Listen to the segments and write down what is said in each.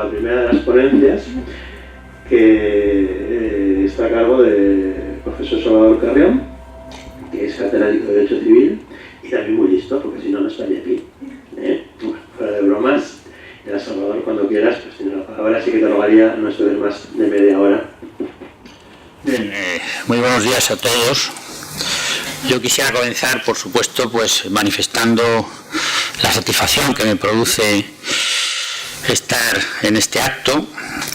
la primera de las ponencias, que está a cargo del profesor Salvador Carrión, que es catedrático de Derecho Civil y también muy listo, porque si no, no estaría aquí. Bueno, fuera de bromas, ya Salvador, cuando quieras, pues tienes la palabra, así que te rogaría no exceder más de media hora. Bien, muy buenos días a todos. Yo quisiera comenzar, por supuesto, pues manifestando la satisfacción que me produce estar en este acto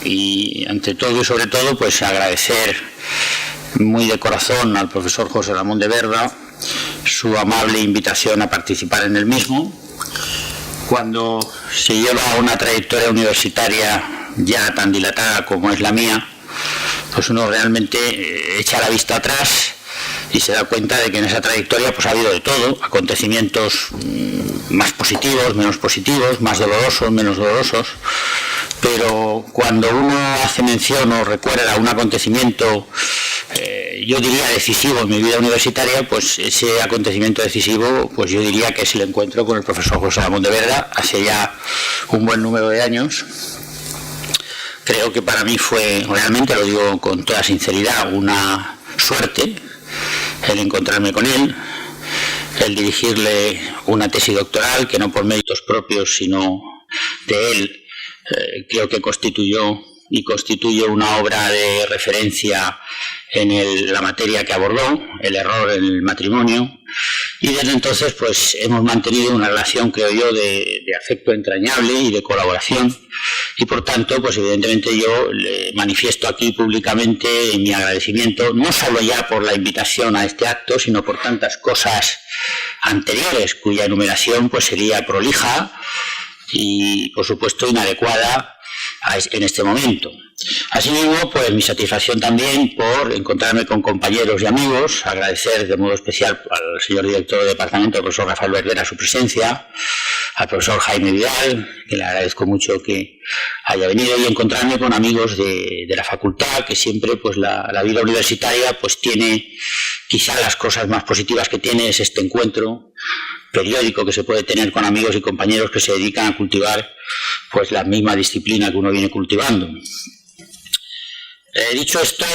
y, ante todo y sobre todo, pues agradecer muy de corazón al profesor José Ramón de Berra su amable invitación a participar en el mismo. Cuando se lleva una trayectoria universitaria ya tan dilatada como es la mía, pues uno realmente echa la vista atrás y se da cuenta de que en esa trayectoria pues ha habido de todo, acontecimientos más positivos, menos positivos, más dolorosos, menos dolorosos, pero cuando uno hace mención o recuerda a un acontecimiento, yo diría decisivo en mi vida universitaria, pues ese acontecimiento decisivo, pues yo diría que es el encuentro con el profesor José Ramón de Berra hace ya un buen número de años. Creo que para mí fue, realmente lo digo con toda sinceridad, una suerte el encontrarme con él, el dirigirle una tesis doctoral que no por méritos propios sino de él, creo que constituyó y constituye una obra de referencia en la materia que abordó, el error en el matrimonio, y desde entonces pues hemos mantenido una relación, creo yo, de afecto entrañable y de colaboración, y por tanto pues evidentemente yo le manifiesto aquí públicamente mi agradecimiento, no solo ya por la invitación a este acto, sino por tantas cosas anteriores cuya enumeración pues sería prolija y por supuesto inadecuada en este momento. Asimismo, pues mi satisfacción también por encontrarme con compañeros y amigos, agradecer de modo especial al señor director de departamento, el profesor Rafael Verdera, su presencia, al profesor Jaime Vidal, que le agradezco mucho que haya venido, y encontrarme con amigos de la facultad, que siempre pues la vida universitaria pues tiene, quizá las cosas más positivas que tiene es este encuentro periódico que se puede tener con amigos y compañeros que se dedican a cultivar pues la misma disciplina que uno viene cultivando. Dicho esto,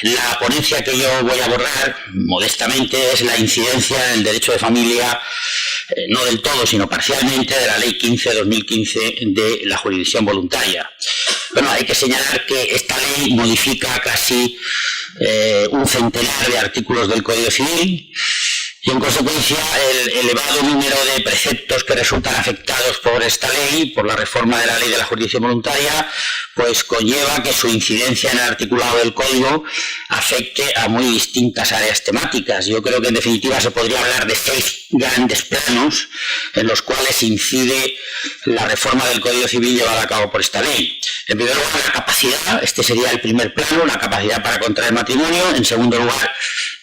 la ponencia que yo voy a abordar modestamente es la incidencia en el derecho de familia, no del todo sino parcialmente, de la Ley 15/2015 de la jurisdicción voluntaria. Bueno, hay que señalar que esta ley modifica casi un centenar de artículos del Código Civil, y en consecuencia el elevado número de preceptos que resultan afectados por esta ley, por la reforma de la ley de la jurisdicción voluntaria, pues conlleva que su incidencia en el articulado del Código afecte a muy distintas áreas temáticas. Yo creo que en definitiva se podría hablar de 6 grandes planos en los cuales incide la reforma del Código Civil llevada a cabo por esta ley. En primer lugar, la capacidad, este sería el primer plano, la capacidad para contraer matrimonio. En segundo lugar,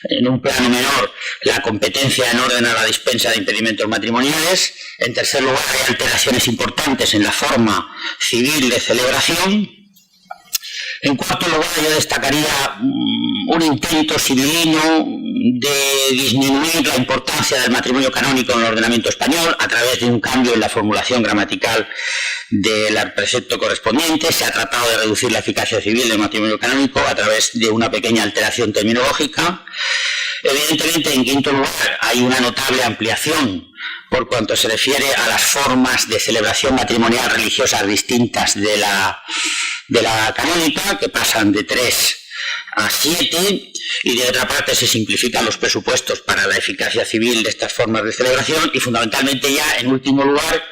en un plano menor, la competencia en orden a la dispensa de impedimentos matrimoniales. En tercer lugar, hay alteraciones importantes en la forma civil de celebración. En cuarto lugar, yo destacaría un intento civilino de disminuir la importancia del matrimonio canónico en el ordenamiento español a través de un cambio en la formulación gramatical del precepto correspondiente. Se ha tratado de reducir la eficacia civil del matrimonio canónico a través de una pequeña alteración terminológica. Evidentemente, en quinto lugar, hay una notable ampliación por cuanto se refiere a las formas de celebración matrimonial religiosas distintas de la canónica, que pasan de 3 a 7, y de otra parte se simplifican los presupuestos para la eficacia civil de estas formas de celebración, y fundamentalmente ya en último lugar,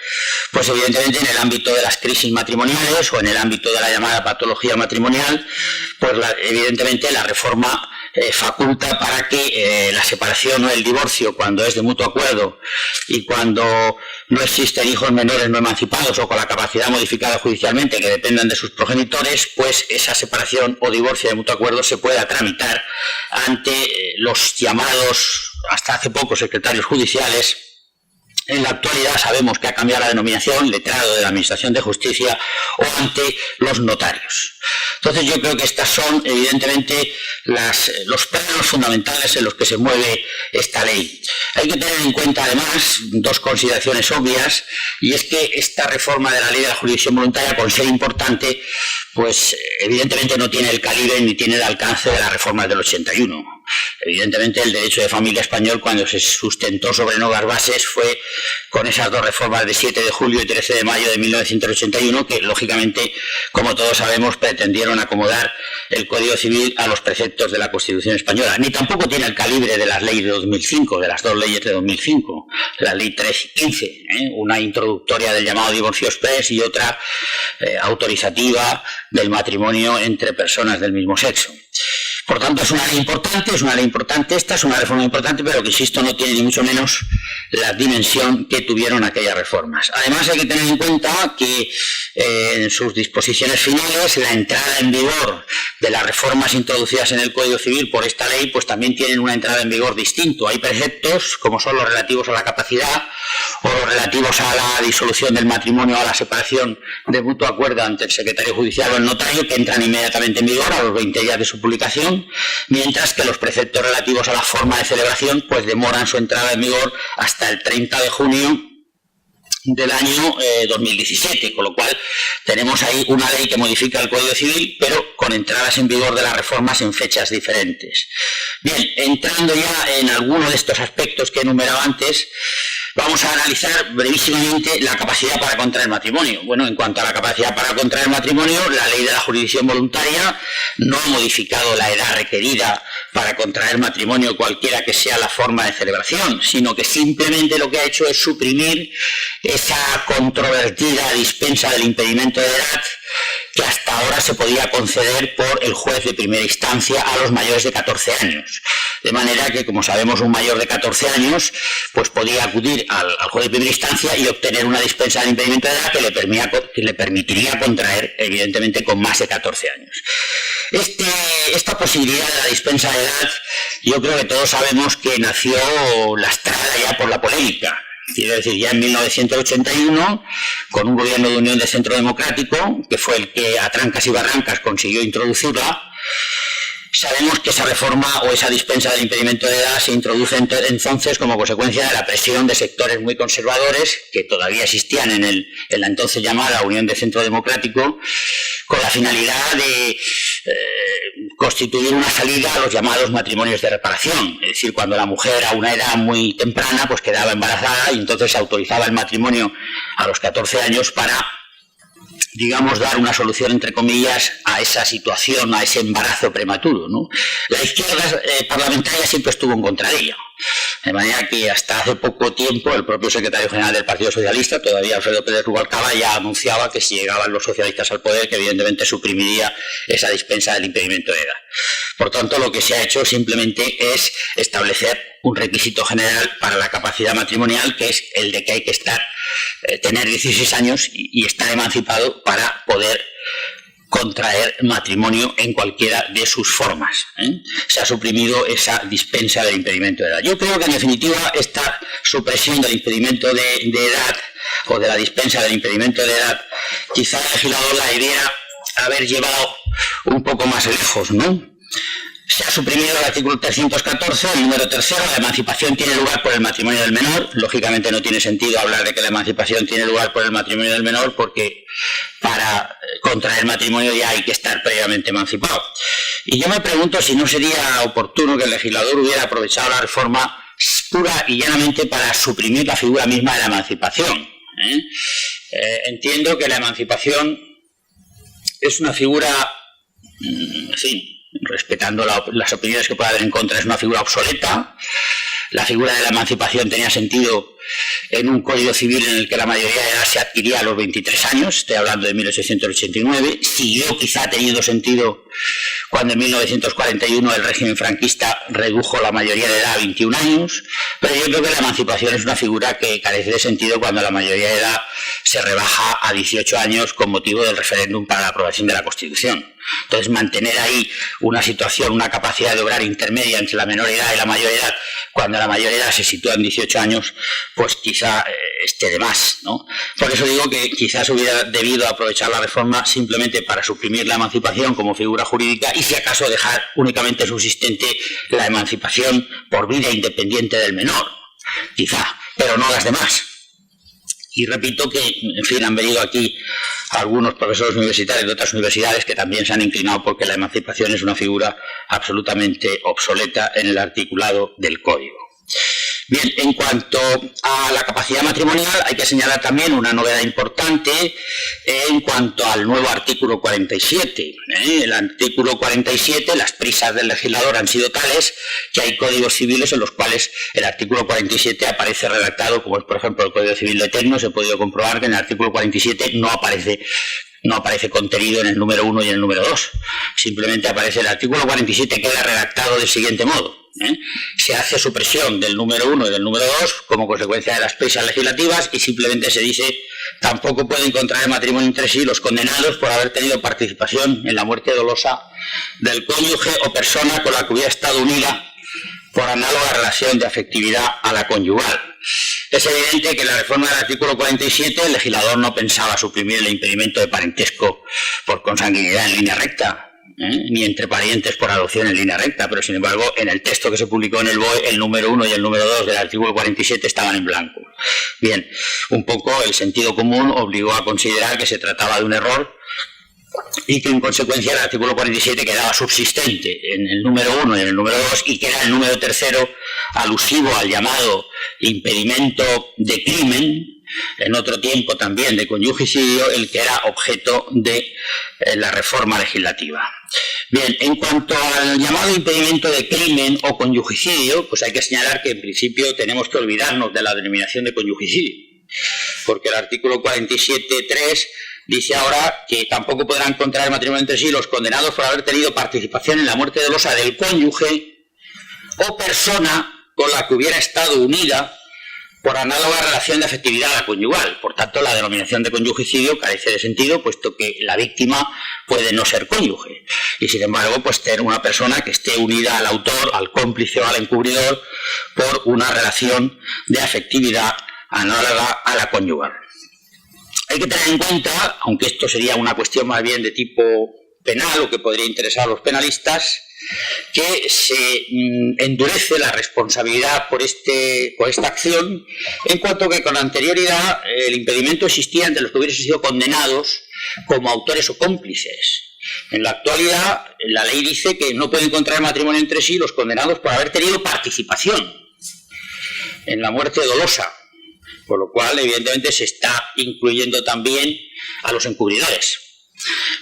pues evidentemente en el ámbito de las crisis matrimoniales o en el ámbito de la llamada patología matrimonial, pues evidentemente la reforma faculta para que la separación o el divorcio, cuando es de mutuo acuerdo y cuando no existen hijos menores no emancipados o con la capacidad modificada judicialmente que dependan de sus progenitores, pues esa separación o divorcio de mutuo acuerdo se pueda tramitar ante los llamados hasta hace poco secretarios judiciales En la actualidad sabemos que ha cambiado la denominación, letrado de la Administración de Justicia, o ante los notarios. Entonces yo creo que estas son evidentemente los planos fundamentales en los que se mueve esta ley. Hay que tener en cuenta además dos consideraciones obvias, y es que esta reforma de la ley de la jurisdicción voluntaria, con ser importante, pues evidentemente no tiene el calibre ni tiene el alcance de las reformas del 81. Evidentemente el derecho de familia español, cuando se sustentó sobre nuevas bases, fue con esas dos reformas de 7 de julio y 13 de mayo de 1981, que lógicamente, como todos sabemos, pretendieron acomodar el Código Civil a los preceptos de la Constitución española. Ni tampoco tiene el calibre de las leyes de 2005, de las dos leyes de 2005, la ley 3 y 15, una introductoria del llamado divorcio exprés y otra autorizativa del matrimonio entre personas del mismo sexo. Por tanto, es una ley importante, esta es una reforma importante, pero que, insisto, no tiene ni mucho menos la dimensión que tuvieron aquellas reformas. Además, hay que tener en cuenta que en sus disposiciones finales, la entrada en vigor de las reformas introducidas en el Código Civil por esta ley, pues también tienen una entrada en vigor distinta. Hay preceptos, como son los relativos a la capacidad, o los relativos a la disolución del matrimonio o a la separación de mutuo acuerdo ante el secretario judicial o el notario, que entran inmediatamente en vigor a los 20 días de su publicación, mientras que los preceptos relativos a la forma de celebración pues demoran su entrada en vigor hasta el 30 de junio del año 2017, con lo cual tenemos ahí una ley que modifica el Código Civil, pero con entradas en vigor de las reformas en fechas diferentes. Bien, entrando ya en alguno de estos aspectos que he enumerado antes, vamos a analizar brevísimamente la capacidad para contraer matrimonio. Bueno, en cuanto a la capacidad para contraer matrimonio, la ley de la jurisdicción voluntaria no ha modificado la edad requerida para contraer matrimonio, cualquiera que sea la forma de celebración, sino que simplemente lo que ha hecho es suprimir esa controvertida dispensa del impedimento de edad que hasta ahora se podía conceder por el juez de primera instancia a los mayores de 14 años. De manera que, como sabemos, un mayor de 14 años pues podía acudir al juez de primera instancia y obtener una dispensa del impedimento de edad que le permitiría contraer, evidentemente, con más de 14 años. Esta posibilidad de la dispensa de edad, yo creo que todos sabemos que nació lastrada ya por la polémica. Quiero decir, ya en 1981, con un gobierno de unión de centro democrático, que fue el que a trancas y barrancas consiguió introducirla, sabemos que esa reforma o esa dispensa del impedimento de edad se introduce entonces como consecuencia de la presión de sectores muy conservadores que todavía existían en la entonces llamada Unión de Centro Democrático, con la finalidad de constituir una salida a los llamados matrimonios de reparación. Es decir, cuando la mujer a una edad muy temprana pues quedaba embarazada y entonces se autorizaba el matrimonio a los 14 años para, digamos, dar una solución, entre comillas, a esa situación, a ese embarazo prematuro, ¿no? La izquierda parlamentaria siempre estuvo en contra de ello. De manera que hasta hace poco tiempo el propio secretario general del Partido Socialista, todavía Alfredo Pérez Rubalcaba, ya anunciaba que si llegaban los socialistas al poder, que evidentemente suprimiría esa dispensa del impedimento de edad. Por tanto, lo que se ha hecho simplemente es establecer un requisito general para la capacidad matrimonial, que es el de que hay que tener 16 años y estar emancipado para poder contraer matrimonio en cualquiera de sus formas. Se ha suprimido esa dispensa del impedimento de edad. Yo creo que, en definitiva, esta supresión del impedimento de edad o de la dispensa del impedimento de edad, quizá el legislador la debiera haber llevado un poco más lejos, ¿no? Se ha suprimido el artículo 314, el número tercero. La emancipación tiene lugar por el matrimonio del menor. Lógicamente no tiene sentido hablar de que la emancipación tiene lugar por el matrimonio del menor, porque para contraer matrimonio ya hay que estar previamente emancipado. Y yo me pregunto si no sería oportuno que el legislador hubiera aprovechado la reforma pura y llanamente para suprimir la figura misma de la emancipación. Entiendo que la emancipación es una figura, en fin, respetando las opiniones que pueda haber en contra, es una figura obsoleta. La figura de la emancipación tenía sentido en un código civil en el que la mayoría de edad se adquiría a los 23 años, estoy hablando de 1889, siguió quizá teniendo sentido cuando en 1941 el régimen franquista redujo la mayoría de edad a 21 años, pero yo creo que la emancipación es una figura que carece de sentido cuando la mayoría de edad se rebaja a 18 años con motivo del referéndum para la aprobación de la Constitución. Entonces, mantener ahí una situación, una capacidad de obrar intermedia entre la menor edad y la mayor edad, cuando la mayor edad se sitúa en 18 años, pues quizá esté de más, ¿no? Por eso digo que quizás hubiera debido aprovechar la reforma simplemente para suprimir la emancipación como figura jurídica y, si acaso, dejar únicamente subsistente la emancipación por vida independiente del menor, quizá, pero no las demás. Y repito que, en fin, han venido aquí algunos profesores universitarios de otras universidades que también se han inclinado porque la emancipación es una figura absolutamente obsoleta en el articulado del Código. Bien, en cuanto a la capacidad matrimonial, hay que señalar también una novedad importante en cuanto al nuevo artículo 47. El artículo 47, las prisas del legislador han sido tales que hay códigos civiles en los cuales el artículo 47 aparece redactado, como es por ejemplo el Código Civil de Tecnos. Se ha podido comprobar que en el artículo 47 no aparece contenido en el número 1 y en el número 2. Simplemente aparece el artículo 47, queda redactado del siguiente modo. Se hace supresión del número 1 y del número 2 como consecuencia de las prisas legislativas y simplemente se dice: tampoco pueden contraer matrimonio entre sí los condenados por haber tenido participación en la muerte dolosa del cónyuge o persona con la que hubiera estado unida por análoga relación de afectividad a la conyugal. Es evidente que en la reforma del artículo 47 el legislador no pensaba suprimir el impedimento de parentesco por consanguinidad en línea recta, ni entre parientes por adopción en línea recta, pero sin embargo en el texto que se publicó en el BOE el número 1 y el número 2 del artículo 47 estaban en blanco. Bien, un poco el sentido común obligó a considerar que se trataba de un error y que en consecuencia el artículo 47 quedaba subsistente en el número 1 y en el número 2 y que era el número tercero alusivo al llamado impedimento de crimen, en otro tiempo también de conyugicidio, el que era objeto de la reforma legislativa. Bien, en cuanto al llamado impedimento de crimen o conyugicidio, pues hay que señalar que en principio tenemos que olvidarnos de la denominación de conyugicidio, porque el artículo 47.3 dice ahora que tampoco podrán contraer matrimonio entre sí los condenados por haber tenido participación en la muerte dolosa del cónyuge o persona con la que hubiera estado unida por análoga relación de afectividad a la conyugal. Por tanto, la denominación de conyugicidio carece de sentido, puesto que la víctima puede no ser cónyuge y, sin embargo, pues tener una persona que esté unida al autor, al cómplice o al encubridor por una relación de afectividad análoga a la conyugal. Hay que tener en cuenta, aunque esto sería una cuestión más bien de tipo penal o que podría interesar a los penalistas, que se endurece la responsabilidad por esta acción, en cuanto que con anterioridad el impedimento existía entre los que hubiesen sido condenados como autores o cómplices. En la actualidad, la ley dice que no pueden contraer matrimonio entre sí los condenados por haber tenido participación en la muerte dolosa, por lo cual, evidentemente, se está incluyendo también a los encubridores.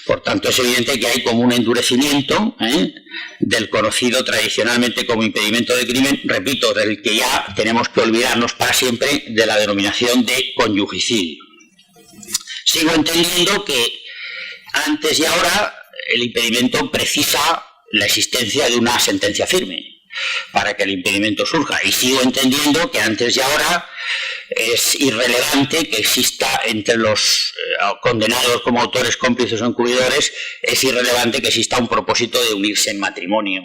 Por tanto, es evidente que hay como un endurecimiento del conocido tradicionalmente como impedimento de crimen, repito, del que ya tenemos que olvidarnos para siempre, de la denominación de conyugicidio. Sigo entendiendo que antes y ahora el impedimento precisa la existencia de una sentencia firme para que el impedimento surja, y sigo entendiendo que antes y ahora es irrelevante que exista entre los condenados como autores, cómplices o encubridores, es irrelevante que exista un propósito de unirse en matrimonio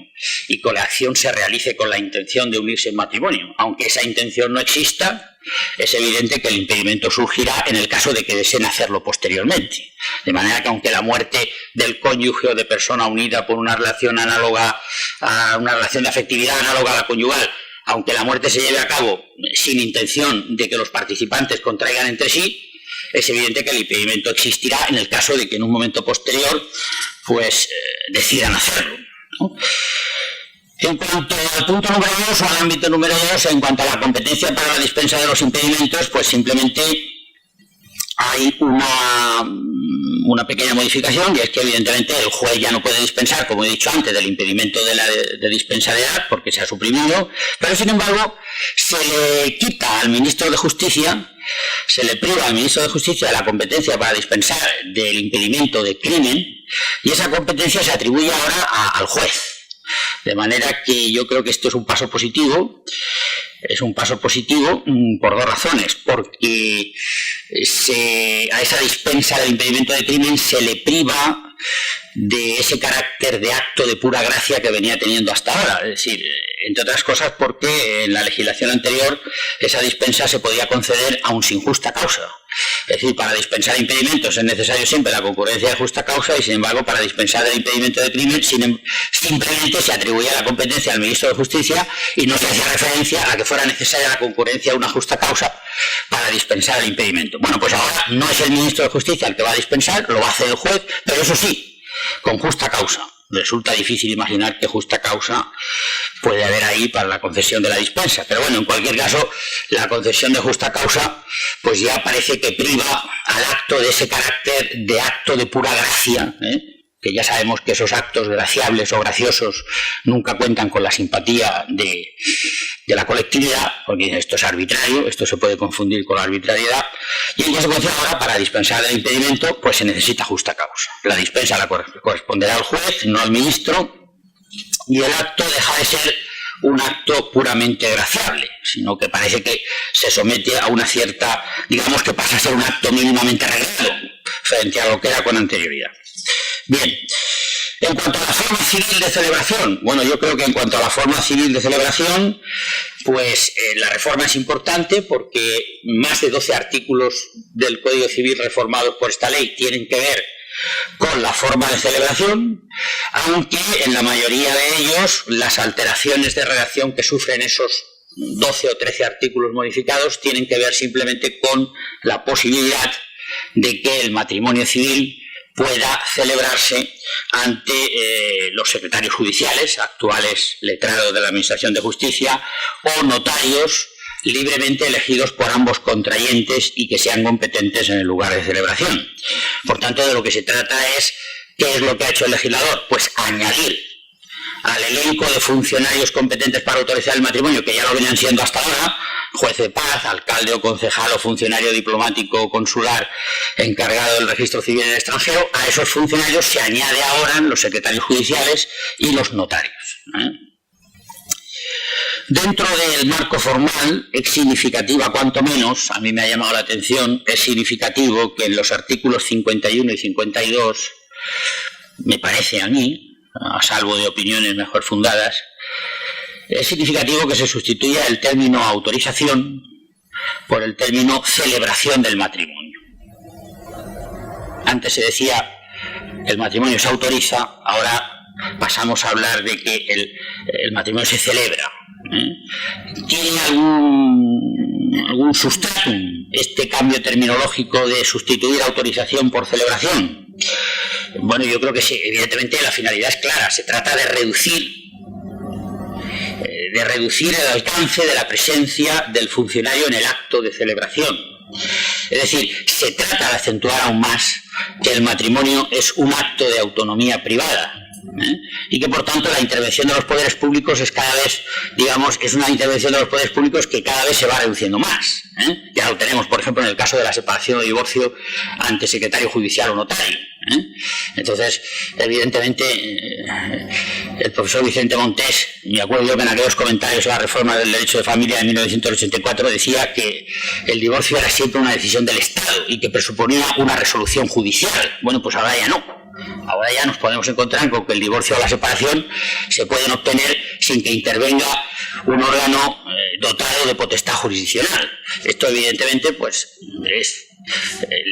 y que la acción se realice con la intención de unirse en matrimonio. Aunque esa intención no exista, es evidente que el impedimento surgirá en el caso de que deseen hacerlo posteriormente. De manera que aunque la muerte del cónyuge o de persona unida por una relación análoga a una relación de afectividad análoga a la conyugal, aunque la muerte se lleve a cabo sin intención de que los participantes contraigan entre sí, es evidente que el impedimento existirá en el caso de que en un momento posterior pues decidan hacerlo, ¿no? En cuanto al punto número 2 o al ámbito número 2, en cuanto a la competencia para la dispensa de los impedimentos, pues simplemente hay una pequeña modificación, y es que evidentemente el juez ya no puede dispensar, como he dicho antes, del impedimento de dispensa de edad, porque se ha suprimido, pero sin embargo se le quita al ministro de Justicia, se le priva al ministro de Justicia de la competencia para dispensar del impedimento de crimen, y esa competencia se atribuye ahora al juez. De manera que yo creo que esto es un paso positivo, es un paso positivo por dos razones. Porque a esa dispensa del impedimento de crimen se le priva de ese carácter de acto de pura gracia que venía teniendo hasta ahora. Es decir, entre otras cosas porque en la legislación anterior esa dispensa se podía conceder aun sin justa causa. Es decir, para dispensar impedimentos es necesario siempre la concurrencia de justa causa y, sin embargo, para dispensar el impedimento de crimen simplemente se atribuía la competencia al ministro de Justicia y no se hacía referencia a que fuera necesaria la concurrencia de una justa causa para dispensar el impedimento. Bueno, pues ahora no es el ministro de Justicia el que va a dispensar, lo va a hacer el juez, pero eso sí, con justa causa. Resulta difícil imaginar qué justa causa puede haber ahí para la concesión de la dispensa. Pero bueno, en cualquier caso, la concesión de justa causa pues ya parece que priva al acto de ese carácter de acto de pura gracia, que ya sabemos que esos actos graciables o graciosos nunca cuentan con la simpatía de la colectividad, porque esto es arbitrario, esto se puede confundir con la arbitrariedad, y en consecuencia ahora para dispensar el impedimento pues se necesita justa causa. La dispensa la corresponderá al juez, no al ministro, y el acto deja de ser un acto puramente graciable, sino que parece que se somete a una cierta, digamos que pasa a ser un acto mínimamente arreglado frente a lo que era con anterioridad. Bien, en cuanto a la forma civil de celebración, bueno, yo creo que en cuanto a la forma civil de celebración, pues la reforma es importante porque más de 12 artículos del Código Civil reformados por esta ley tienen que ver con la forma de celebración, aunque en la mayoría de ellos las alteraciones de redacción que sufren esos 12 o 13 artículos modificados tienen que ver simplemente con la posibilidad de que el matrimonio civil pueda celebrarse ante los secretarios judiciales, actuales letrados de la Administración de Justicia, o notarios libremente elegidos por ambos contrayentes y que sean competentes en el lugar de celebración. Por tanto, de lo que se trata es, ¿qué es lo que ha hecho el legislador? Pues añadir al elenco de funcionarios competentes para autorizar el matrimonio, que ya lo venían siendo hasta ahora, juez de paz, alcalde o concejal o funcionario diplomático o consular encargado del registro civil en el extranjero, a esos funcionarios se añade ahora los secretarios judiciales y los notarios. Dentro del marco formal es significativa, cuanto menos, a mí me ha llamado la atención, es significativo que en los artículos 51 y 52, me parece a mí, a salvo de opiniones mejor fundadas, es significativo que se sustituya el término autorización por el término celebración del matrimonio. Antes se decía el matrimonio se autoriza, ahora pasamos a hablar de que el matrimonio se celebra. ¿Tiene algún sustratum este cambio terminológico de sustituir autorización por celebración? Bueno, yo creo que sí, evidentemente la finalidad es clara, se trata de reducir el alcance de la presencia del funcionario en el acto de celebración. Es decir, se trata de acentuar aún más que el matrimonio es un acto de autonomía privada, y que por tanto la intervención de los poderes públicos es cada vez, digamos, es una intervención de los poderes públicos que cada vez se va reduciendo más. Ya lo tenemos, por ejemplo, en el caso de la separación o divorcio ante secretario judicial o notario. Entonces, evidentemente, el profesor Vicente Montés, me acuerdo yo que en aquellos comentarios a la reforma del derecho de familia de 1984 decía que el divorcio era siempre una decisión del Estado y que presuponía una resolución judicial. Bueno, pues ahora ya no. Ahora ya nos podemos encontrar con que el divorcio o la separación se pueden obtener sin que intervenga un órgano dotado de potestad jurisdiccional. Esto evidentemente pues es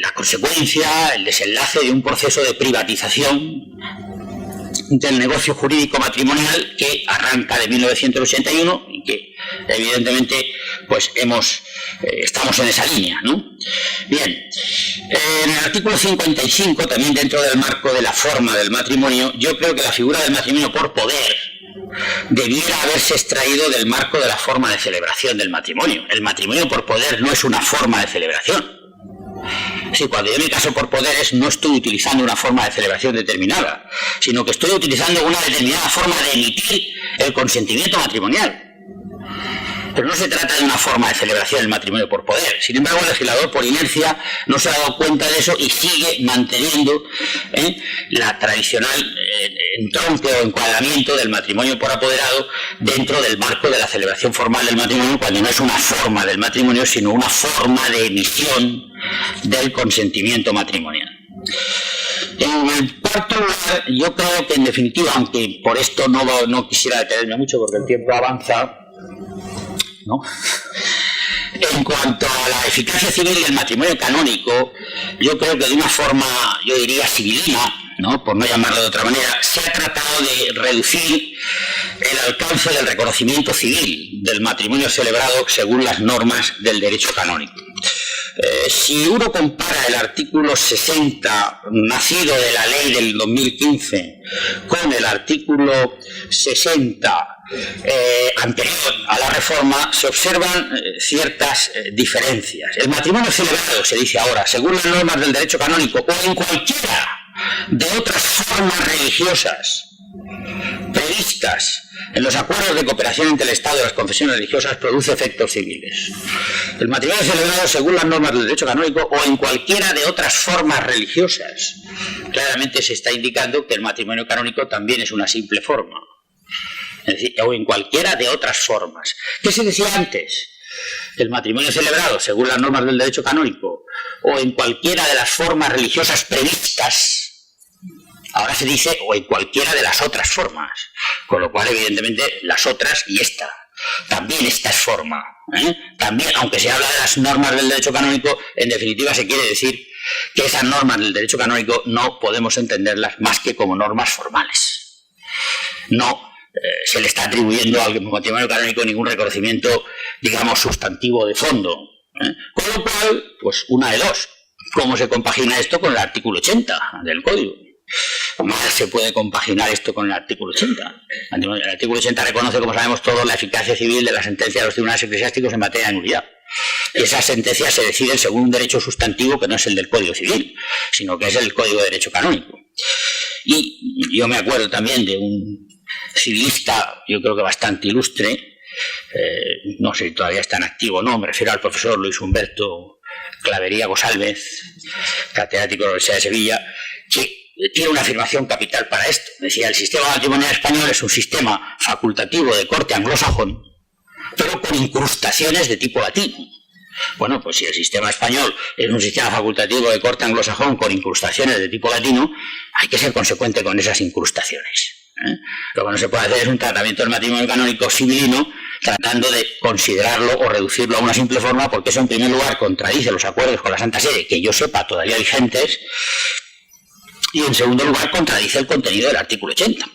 la consecuencia, el desenlace de un proceso de privatización del negocio jurídico matrimonial que arranca de 1981 y que evidentemente pues estamos en esa línea, ¿no? Bien, en el artículo 55, también dentro del marco de la forma del matrimonio, yo creo que la figura del matrimonio por poder debiera haberse extraído del marco de la forma de celebración del matrimonio. El matrimonio por poder no es una forma de celebración. Sí, cuando yo me caso por poderes no estoy utilizando una forma de celebración determinada, sino que estoy utilizando una determinada forma de emitir el consentimiento matrimonial. Pero no se trata de una forma de celebración del matrimonio por poder. Sin embargo, el legislador, por inercia, no se ha dado cuenta de eso y sigue manteniendo la tradicional entronque o encuadramiento del matrimonio por apoderado dentro del marco de la celebración formal del matrimonio, cuando no es una forma del matrimonio, sino una forma de emisión del consentimiento matrimonial. En el cuarto lugar, yo creo que en definitiva, aunque por esto no quisiera detenerme mucho porque el tiempo avanza, ¿no? En cuanto a la eficacia civil del matrimonio canónico, yo creo que de una forma, yo diría, civilina, ¿no?, por no llamarlo de otra manera, se ha tratado de reducir el alcance del reconocimiento civil del matrimonio celebrado según las normas del derecho canónico. Si uno compara el artículo 60, nacido de la ley del 2015, con el artículo 60 anterior a la reforma, se observan ciertas diferencias. El matrimonio celebrado, se dice ahora, según las normas del derecho canónico o en cualquiera de otras formas religiosas previstas en los acuerdos de cooperación entre el Estado y las confesiones religiosas, produce efectos civiles. El matrimonio celebrado según las normas del derecho canónico o en cualquiera de otras formas religiosas. Claramente se está indicando que el matrimonio canónico también es una simple forma. Es decir, o en cualquiera de otras formas. ¿Qué se decía antes? El matrimonio celebrado según las normas del derecho canónico o en cualquiera de las formas religiosas previstas. Ahora se dice o en cualquiera de las otras formas, con lo cual evidentemente las otras y esta, también esta es forma, también, aunque se habla de las normas del derecho canónico, en definitiva se quiere decir que esas normas del derecho canónico no podemos entenderlas más que como normas formales. No se le está atribuyendo al matrimonio canónico ningún reconocimiento, digamos, sustantivo de fondo, con lo cual, pues una de dos, ¿cómo se compagina esto con el artículo 80 del Código? Mal se puede compaginar esto con el artículo 80. El artículo 80 reconoce, como sabemos todos, la eficacia civil de la sentencia de los tribunales eclesiásticos en materia de nulidad. Y esas sentencias se deciden según un derecho sustantivo que no es el del Código Civil, sino que es el Código de Derecho Canónico. Y yo me acuerdo también de un civilista, yo creo que bastante ilustre, no sé si todavía está en activo o no, me refiero al profesor Luis Humberto Clavería González, catedrático de la Universidad de Sevilla, que tiene una afirmación capital para esto. Decía, el sistema matrimonial español es un sistema facultativo de corte anglosajón, pero con incrustaciones de tipo latino. Bueno, pues si el sistema español es un sistema facultativo de corte anglosajón con incrustaciones de tipo latino, hay que ser consecuente con esas incrustaciones. Lo que no se puede hacer es un tratamiento del matrimonio canónico civilino tratando de considerarlo o reducirlo a una simple forma, porque eso en primer lugar contradice los acuerdos con la Santa Sede, que yo sepa todavía vigentes, y en segundo lugar contradice el contenido del artículo 80,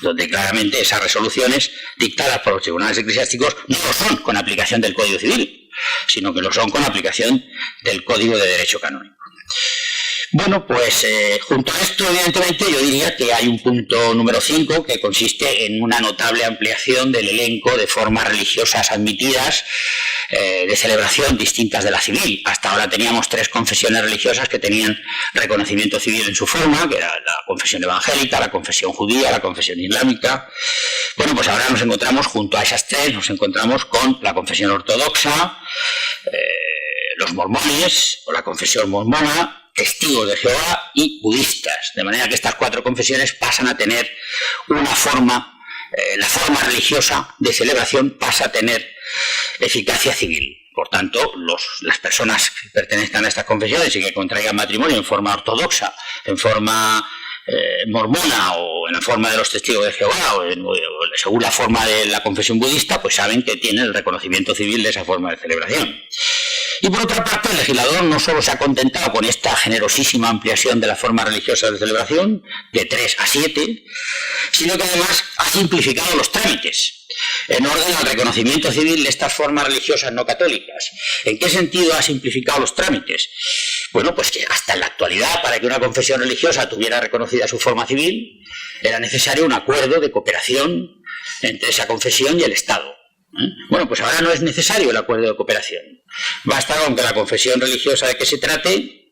donde claramente esas resoluciones dictadas por los tribunales eclesiásticos no lo son con aplicación del Código Civil, sino que lo son con aplicación del Código de Derecho Canónico. Bueno, pues junto a esto, evidentemente, yo diría que hay un punto número 5 que consiste en una notable ampliación del elenco de formas religiosas admitidas de celebración distintas de la civil. Hasta ahora teníamos 3 confesiones religiosas que tenían reconocimiento civil en su forma, que era la confesión evangélica, la confesión judía, la confesión islámica. Bueno, pues ahora nos encontramos, junto a esas 3, nos encontramos con la confesión ortodoxa, los mormones, o la confesión mormona, testigos de Jehová y budistas, de manera que estas 4 confesiones pasan a tener una forma, la forma religiosa de celebración pasa a tener eficacia civil. Por tanto, las personas que pertenezcan a estas confesiones y que contraigan matrimonio en forma ortodoxa, en forma mormona o en la forma de los testigos de Jehová o según la forma de la confesión budista, pues saben que tienen el reconocimiento civil de esa forma de celebración. Y por otra parte, el legislador no solo se ha contentado con esta generosísima ampliación de las formas religiosas de celebración, de 3 a 7, sino que además ha simplificado los trámites en orden al reconocimiento civil de estas formas religiosas no católicas. ¿En qué sentido ha simplificado los trámites? Bueno, pues que hasta en la actualidad, para que una confesión religiosa tuviera reconocida su forma civil, era necesario un acuerdo de cooperación entre esa confesión y el Estado. Bueno, pues ahora no es necesario el acuerdo de cooperación. Basta con que la confesión religiosa de que se trate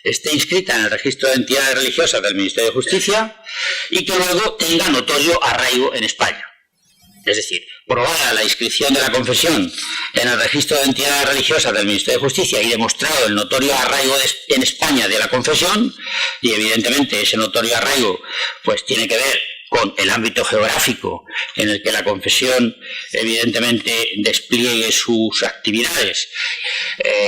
esté inscrita en el registro de entidades religiosas del Ministerio de Justicia y que luego tenga notorio arraigo en España. Es decir, probada la inscripción de la confesión en el registro de entidades religiosas del Ministerio de Justicia y demostrado el notorio arraigo en España de la confesión, y evidentemente ese notorio arraigo pues tiene que ver con el ámbito geográfico en el que la confesión evidentemente despliegue sus actividades,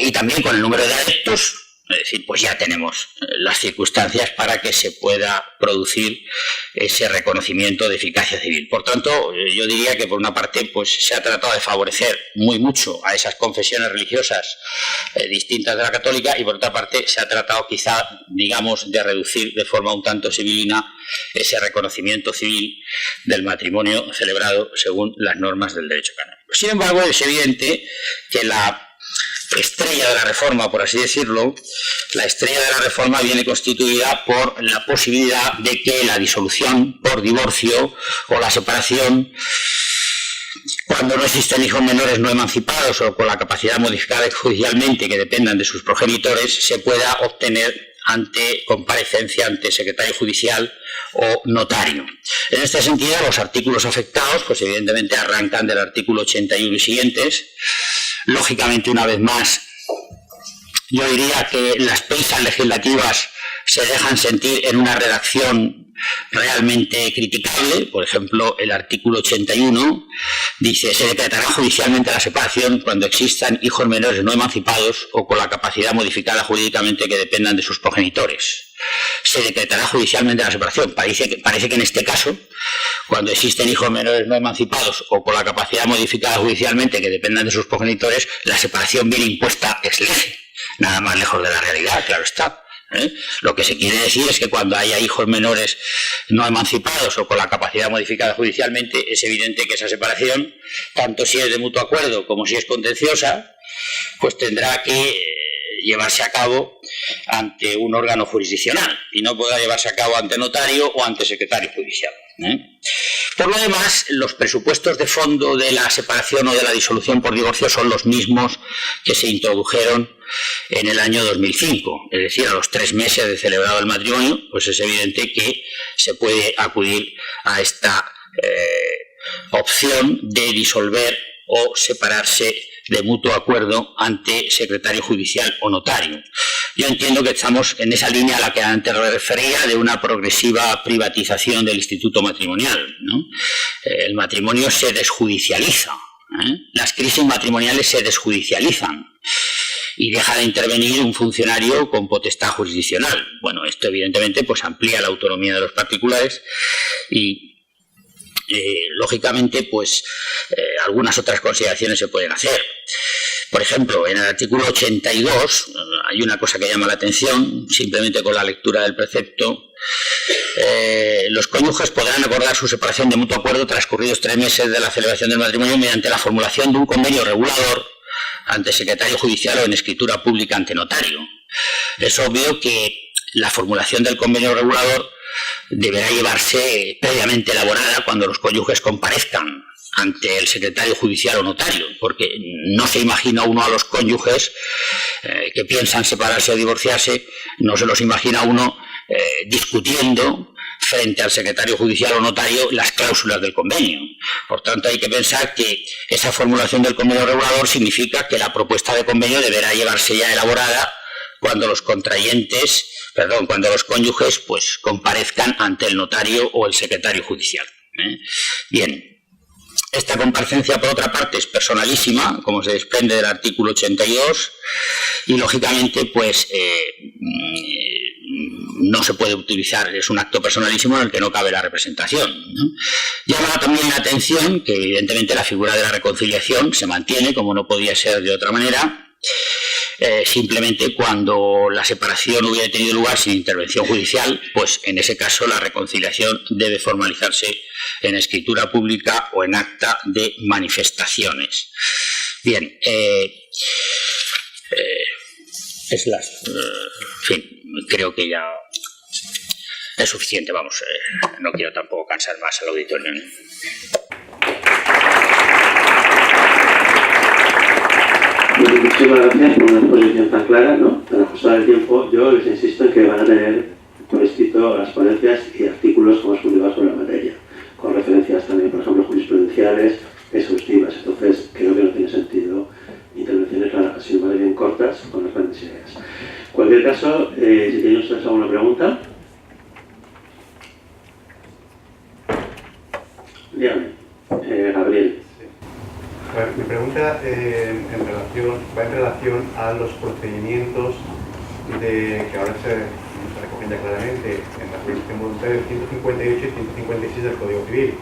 y también con el número de adeptos, es decir, pues ya tenemos las circunstancias para que se pueda producir ese reconocimiento de eficacia civil. Por tanto, yo diría que por una parte pues se ha tratado de favorecer muy mucho a esas confesiones religiosas distintas de la católica, y por otra parte se ha tratado quizá, digamos, de reducir de forma un tanto civilina ese reconocimiento civil del matrimonio celebrado según las normas del derecho canónico. Sin embargo, es evidente que la estrella de la reforma, por así decirlo, la estrella de la reforma viene constituida por la posibilidad de que la disolución por divorcio o la separación, cuando no existen hijos menores no emancipados o con la capacidad modificada judicialmente que dependan de sus progenitores, se pueda obtener ante comparecencia ante secretario judicial o notario. En este sentido, los artículos afectados, pues evidentemente arrancan del artículo 81 y siguientes. Lógicamente, una vez más, yo diría que las prisas legislativas se dejan sentir en una redacción realmente criticable. Por ejemplo, el artículo 81 dice: se decretará judicialmente la separación cuando existan hijos menores no emancipados o con la capacidad modificada jurídicamente que dependan de sus progenitores. Se decretará judicialmente la separación. Parece que en este caso, cuando existen hijos menores no emancipados o con la capacidad modificada judicialmente que dependan de sus progenitores, la separación viene impuesta ex lege. Nada más lejos de la realidad, claro está. Lo que se quiere decir es que cuando haya hijos menores no emancipados o con la capacidad modificada judicialmente, es evidente que esa separación, tanto si es de mutuo acuerdo como si es contenciosa, pues tendrá que llevarse a cabo ante un órgano jurisdiccional y no podrá llevarse a cabo ante notario o ante secretario judicial. Por lo demás, los presupuestos de fondo de la separación o de la disolución por divorcio son los mismos que se introdujeron en el año 2005, es decir, a los 3 meses de celebrado el matrimonio, pues es evidente que se puede acudir a esta opción de disolver o separarse de mutuo acuerdo ante secretario judicial o notario. Yo entiendo que estamos en esa línea a la que antes me refería, de una progresiva privatización del instituto matrimonial, ¿no? El matrimonio se desjudicializa, las crisis matrimoniales se desjudicializan y deja de intervenir un funcionario con potestad jurisdiccional. Bueno, esto evidentemente pues amplía la autonomía de los particulares y lógicamente pues algunas otras consideraciones se pueden hacer. Por ejemplo, en el artículo 82 hay una cosa que llama la atención, simplemente con la lectura del precepto. Los cónyuges podrán acordar su separación de mutuo acuerdo transcurridos 3 meses de la celebración del matrimonio mediante la formulación de un convenio regulador ante secretario judicial o en escritura pública ante notario. Es obvio que la formulación del convenio regulador deberá llevarse previamente elaborada cuando los cónyuges comparezcan ante el secretario judicial o notario, porque no se imagina uno a los cónyuges que piensan separarse o divorciarse, no se los imagina uno discutiendo frente al secretario judicial o notario las cláusulas del convenio. Por tanto, hay que pensar que esa formulación del convenio regulador significa que la propuesta de convenio deberá llevarse ya elaborada cuando los cuando los cónyuges pues comparezcan ante el notario o el secretario judicial. Bien, esta comparecencia por otra parte es personalísima, como se desprende del artículo 82, y lógicamente pues no se puede utilizar, es un acto personalísimo en el que no cabe la representación, ¿no? Llama también la atención que evidentemente la figura de la reconciliación se mantiene, como no podía ser de otra manera, simplemente cuando la separación hubiera tenido lugar sin intervención judicial, pues en ese caso la reconciliación debe formalizarse en escritura pública o en acta de manifestaciones. Bien, en fin, creo que ya es suficiente, vamos, no quiero tampoco cansar más al auditorio. Muchísimas gracias por una exposición tan clara, ¿no? Para ajustar el tiempo, yo les insisto en que van a tener por escrito las ponencias y artículos como explicado sobre la materia, con referencias también, por ejemplo, jurisprudenciales, exhaustivas. Entonces creo que no tiene sentido intervenciones largas, sino más bien cortas con las grandes ideas. En cualquier caso, si tienen ustedes alguna pregunta, dígame. Gabriel. A ver, mi pregunta va en relación a los procedimientos que ahora se recogen ya claramente en la jurisdicción voluntaria 158 y 156 del Código Civil.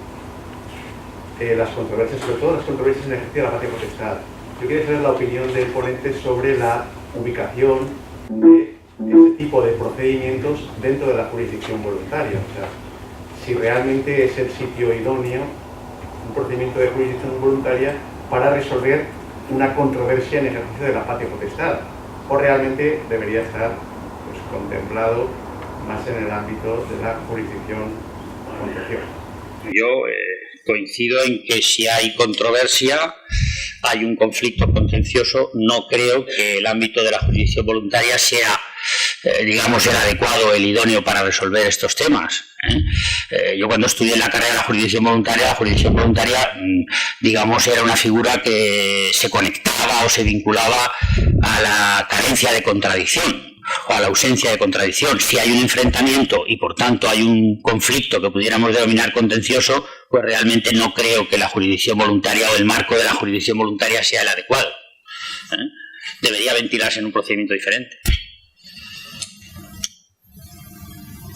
Las controversias, sobre todo las controversias en el ejercicio de la patria potestad. Yo quería saber la opinión del ponente sobre la ubicación de este tipo de procedimientos dentro de la jurisdicción voluntaria. O sea, si realmente es el sitio idóneo, un procedimiento de jurisdicción voluntaria, para resolver una controversia en ejercicio de la patria potestad, o realmente debería estar pues, contemplado más en el ámbito de la jurisdicción contenciosa. Yo coincido en que si hay controversia, hay un conflicto contencioso. No creo que el ámbito de la jurisdicción voluntaria sea, digamos, el adecuado, el idóneo para resolver estos temas. Yo cuando estudié la carrera de la jurisdicción voluntaria, digamos, era una figura que se conectaba o se vinculaba a la carencia de contradicción o a la ausencia de contradicción. Si hay un enfrentamiento y por tanto hay un conflicto que pudiéramos denominar contencioso, pues realmente no creo que la jurisdicción voluntaria o el marco de la jurisdicción voluntaria sea el adecuado. Debería ventilarse en un procedimiento diferente.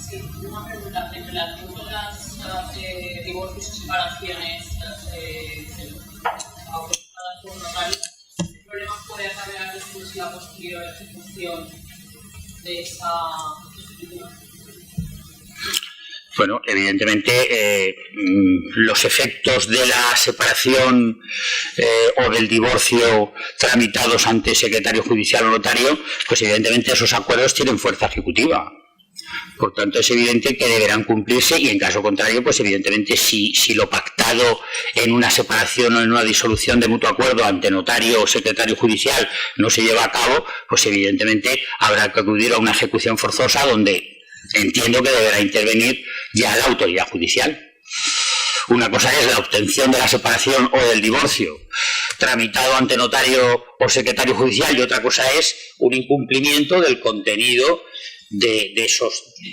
Sí, una pregunta en relación con las divorcios o separaciones autorizadas por notario. ¿Qué problemas puede acarrear después la posterior ejecución de esa ejecución? Bueno, evidentemente los efectos de la separación o del divorcio tramitados ante secretario judicial o notario, pues evidentemente esos acuerdos tienen fuerza ejecutiva. Por tanto, es evidente que deberán cumplirse y en caso contrario, pues evidentemente si lo pactado en una separación o en una disolución de mutuo acuerdo ante notario o secretario judicial no se lleva a cabo, pues evidentemente habrá que acudir a una ejecución forzosa donde entiendo que deberá intervenir ya la autoridad judicial. Una cosa es la obtención de la separación o del divorcio tramitado ante notario o secretario judicial y otra cosa es un incumplimiento del contenido de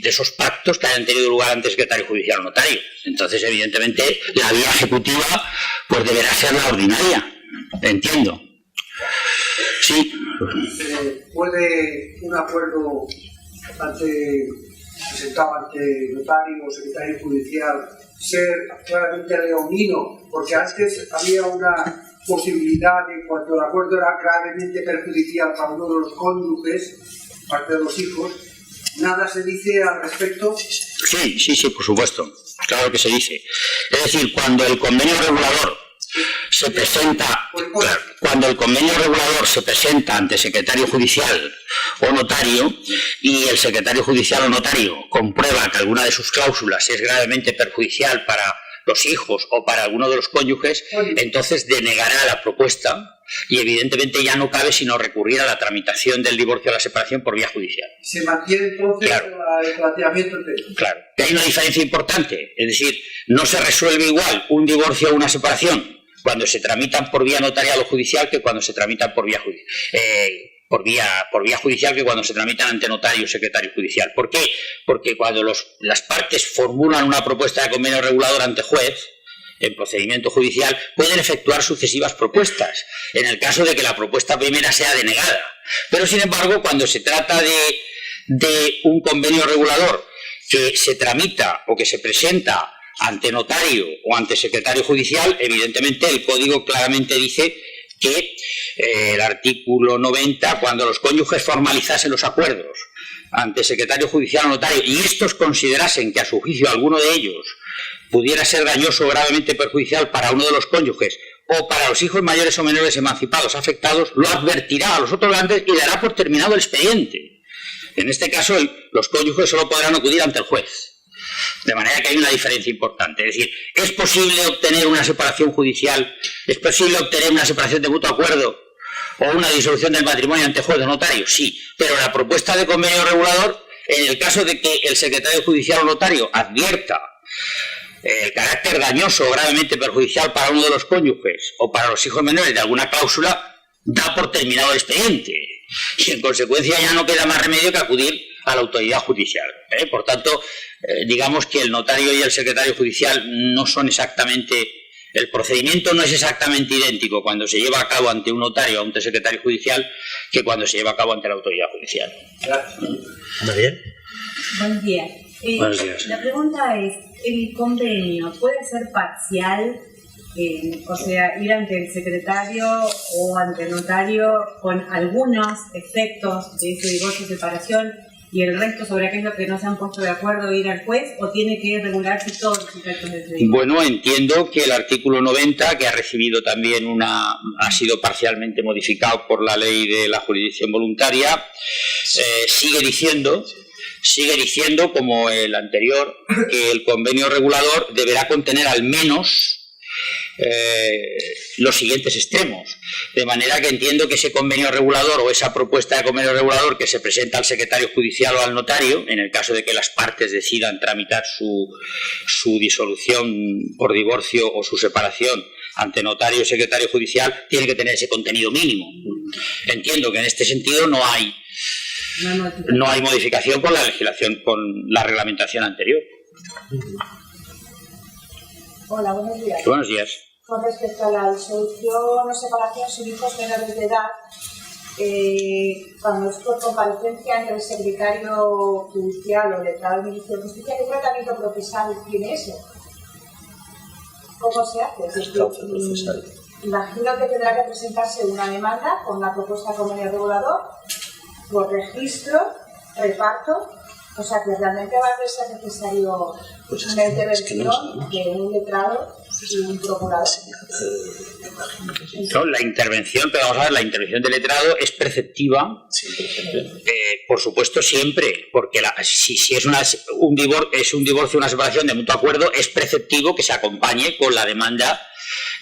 esos pactos que hayan tenido lugar ante secretario judicial o notario. Entonces, evidentemente, la vía ejecutiva pues deberá ser la ordinaria. Entiendo. Sí. ¿Puede un acuerdo presentado ante notario o secretario judicial ser claramente leonino? Porque antes había una posibilidad de cuando el acuerdo era gravemente perjudicial para uno de los cónyuges, parte de los hijos. ¿Nada se dice al respecto? Sí, por supuesto. Claro que se dice. Es decir, cuando el convenio regulador se presenta, cuando el convenio regulador se presenta ante secretario judicial o notario y el secretario judicial o notario comprueba que alguna de sus cláusulas es gravemente perjudicial para los hijos o para alguno de los cónyuges, entonces denegará la propuesta y evidentemente ya no cabe sino recurrir a la tramitación del divorcio o la separación por vía judicial. ¿Se mantiene entonces el planteamiento anterior? Claro, que hay una diferencia importante, es decir, no se resuelve igual un divorcio o una separación cuando se tramitan por vía notarial o judicial que cuando se tramitan por vía judicial que cuando se tramitan ante notario o secretario judicial. ¿Por qué? Porque cuando las partes formulan una propuesta de convenio regulador ante juez, en procedimiento judicial, pueden efectuar sucesivas propuestas, en el caso de que la propuesta primera sea denegada. Pero, sin embargo, cuando se trata de un convenio regulador que se tramita o que se presenta ante notario o ante secretario judicial, evidentemente el Código claramente dice que el artículo 90, cuando los cónyuges formalizasen los acuerdos ante secretario judicial o notario y estos considerasen que a su juicio alguno de ellos pudiera ser dañoso o gravemente perjudicial para uno de los cónyuges o para los hijos mayores o menores emancipados afectados, lo advertirá a los otorgantes y dará por terminado el expediente. En este caso, los cónyuges solo podrán acudir ante el juez. De manera que hay una diferencia importante. Es decir, ¿es posible obtener una separación judicial? ¿Es posible obtener una separación de mutuo acuerdo? ¿O una disolución del matrimonio ante juez o notario? Sí, pero la propuesta de convenio regulador, en el caso de que el secretario judicial o notario advierta el carácter dañoso o gravemente perjudicial para uno de los cónyuges o para los hijos menores de alguna cláusula, da por terminado el expediente. Y en consecuencia ya no queda más remedio que acudir a la autoridad judicial. Por tanto, digamos que el notario y el secretario judicial no son exactamente... El procedimiento no es exactamente idéntico cuando se lleva a cabo ante un notario o ante un secretario judicial que cuando se lleva a cabo ante la autoridad judicial. Muy bien. Buen día. Buenos días. La pregunta es, ¿el convenio puede ser parcial? O sea, ir ante el secretario o ante el notario con algunos efectos de ese divorcio o separación y el resto sobre aquello que no se han puesto de acuerdo ir al juez, o tiene que regularse todos los efectos de ese divorcio? Bueno, entiendo que el artículo 90, que ha recibido también ha sido parcialmente modificado por la ley de la jurisdicción voluntaria, sigue diciendo, como el anterior, que el convenio regulador deberá contener al menos los siguientes extremos, de manera que entiendo que ese convenio regulador o esa propuesta de convenio regulador que se presenta al secretario judicial o al notario, en el caso de que las partes decidan tramitar su disolución por divorcio o su separación ante notario o secretario judicial, tiene que tener ese contenido mínimo. Entiendo que en este sentido no hay modificación con la legislación, con la reglamentación anterior. Hola, buenos días. Buenos días. Con respecto a la disolución o separación sin hijos menores de edad, cuando es por comparecencia ante el secretario judicial o letrado del Ministerio de Justicia, ¿qué tratamiento procesal tiene eso? ¿Cómo se hace? Es decir, imagino que tendrá que presentarse una demanda con una propuesta de convenio regulador por registro, reparto, o sea que realmente va a ser necesario una intervención de un letrado y un procurador. No, la intervención, pero vamos a ver, la intervención del letrado es preceptiva, por supuesto siempre, porque si es un divorcio o una separación de mutuo acuerdo, es preceptivo que se acompañe con la demanda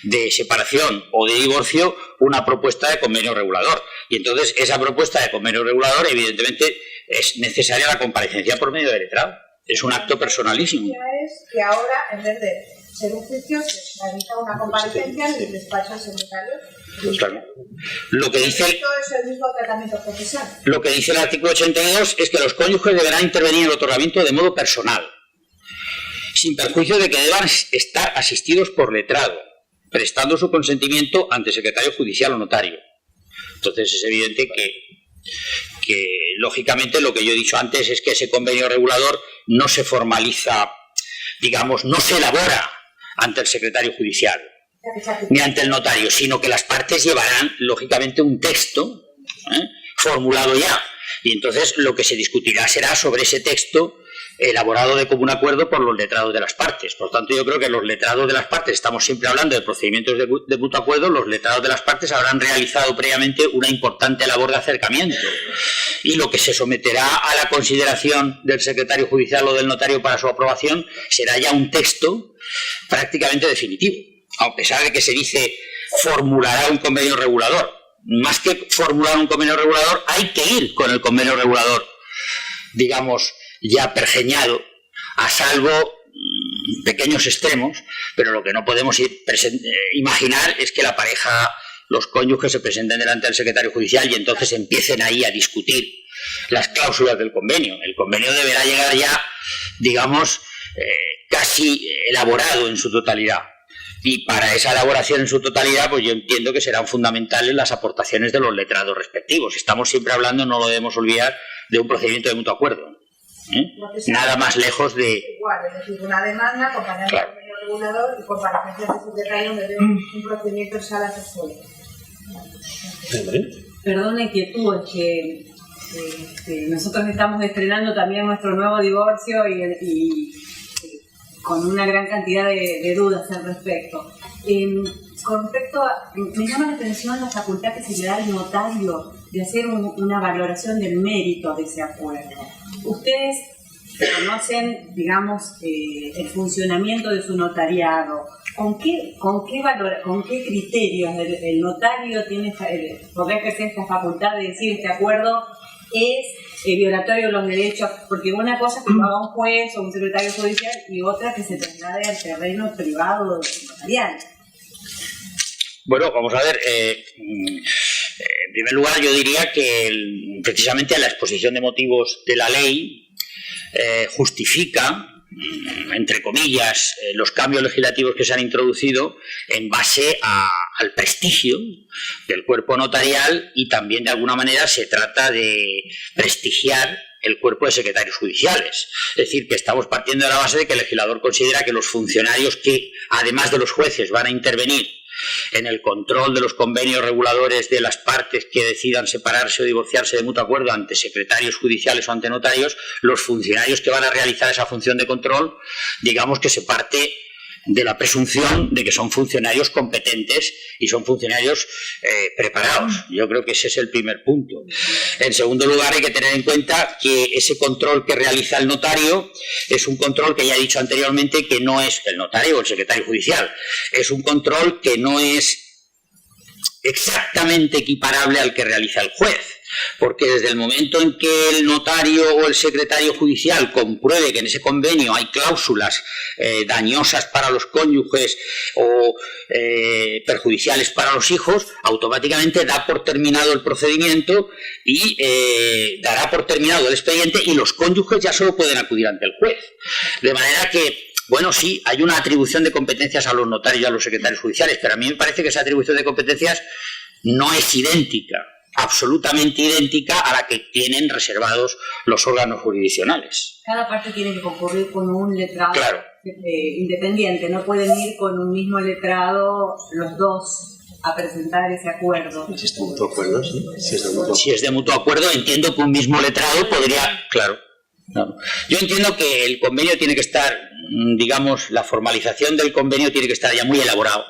de separación o de divorcio una propuesta de convenio regulador. Y entonces esa propuesta de convenio regulador, evidentemente, es necesaria la comparecencia por medio del letrado. Es un acto personalísimo. Es que ahora, en vez de ser un juicio, se realiza una comparecencia en el despacho del secretario. Pues claro. Lo que dice el mismo tratamiento procesal. Lo que dice el artículo 82 es que los cónyuges deberán intervenir en el otorgamiento de modo personal, sin perjuicio de que deban estar asistidos por letrado, prestando su consentimiento ante secretario judicial o notario. Entonces es evidente que lógicamente lo que yo he dicho antes es que ese convenio regulador no se formaliza, digamos, no se elabora ante el secretario judicial ni ante el notario, sino que las partes llevarán lógicamente un texto formulado ya, y entonces lo que se discutirá será sobre ese texto elaborado de común acuerdo por los letrados de las partes. Por tanto, yo creo que los letrados de las partes, estamos siempre hablando de procedimientos de mutuo acuerdo, los letrados de las partes habrán realizado previamente una importante labor de acercamiento, y lo que se someterá a la consideración del secretario judicial o del notario para su aprobación será ya un texto prácticamente definitivo, a pesar de que se dice formulará un convenio regulador. Más que formular un convenio regulador, hay que ir con el convenio regulador, digamos, ya pergeñado, a salvo pequeños extremos, pero lo que no podemos imaginar es que la pareja, los cónyuges, se presenten delante del secretario judicial y entonces empiecen ahí a discutir las cláusulas del convenio. El convenio deberá llegar ya, digamos, casi elaborado en su totalidad. Y para esa elaboración en su totalidad, pues yo entiendo que serán fundamentales las aportaciones de los letrados respectivos. Estamos siempre hablando, no lo debemos olvidar, de un procedimiento de mutuo acuerdo. Nada más lejos de... Igual, es decir, una demanda acompañada de un convenio regulador y comparecencias de secretario de un procedimiento en sala sexual. Perdón la inquietud, es que nosotros estamos estrenando también nuestro nuevo divorcio y con una gran cantidad de dudas al respecto. Con respecto a, me llama la atención la facultad que se le da al notario de hacer una valoración del mérito de ese acuerdo. Ustedes conocen, digamos, el funcionamiento de su notariado. ¿Con qué criterios el notario podrá ejercer esta facultad de decir este acuerdo es violatorio de los derechos, porque una cosa es que lo haga un juez o un secretario judicial y otra que se traslade al terreno privado notarial. Bueno, vamos a ver. En primer lugar, yo diría que precisamente la exposición de motivos de la ley justifica, entre comillas, los cambios legislativos que se han introducido en base al prestigio del cuerpo notarial, y también de alguna manera se trata de prestigiar el cuerpo de secretarios judiciales. Es decir, que estamos partiendo de la base de que el legislador considera que los funcionarios que, además de los jueces, van a intervenir en el control de los convenios reguladores de las partes que decidan separarse o divorciarse de mutuo acuerdo ante secretarios judiciales o ante notarios, los funcionarios que van a realizar esa función de control, digamos que se parte de la presunción de que son funcionarios competentes y son funcionarios preparados. Yo creo que ese es el primer punto. En segundo lugar, hay que tener en cuenta que ese control que realiza el notario es un control que ya he dicho anteriormente que no es el notario o el secretario judicial. Es un control que no es exactamente equiparable al que realiza el juez, porque desde el momento en que el notario o el secretario judicial compruebe que en ese convenio hay cláusulas dañosas para los cónyuges o perjudiciales para los hijos, automáticamente da por terminado el procedimiento y dará por terminado el expediente, y los cónyuges ya solo pueden acudir ante el juez. De manera que, bueno, sí, hay una atribución de competencias a los notarios y a los secretarios judiciales, pero a mí me parece que esa atribución de competencias no es idéntica, absolutamente idéntica a la que tienen reservados los órganos jurisdiccionales. Cada parte tiene que concurrir con un letrado, claro, independiente, no pueden ir con un mismo letrado los dos a presentar ese acuerdo. Si es de mutuo acuerdo, sí. Si es de mutuo acuerdo, entiendo que un mismo letrado podría, claro. No. Yo entiendo que el convenio tiene que estar, digamos, la formalización del convenio tiene que estar ya muy elaborado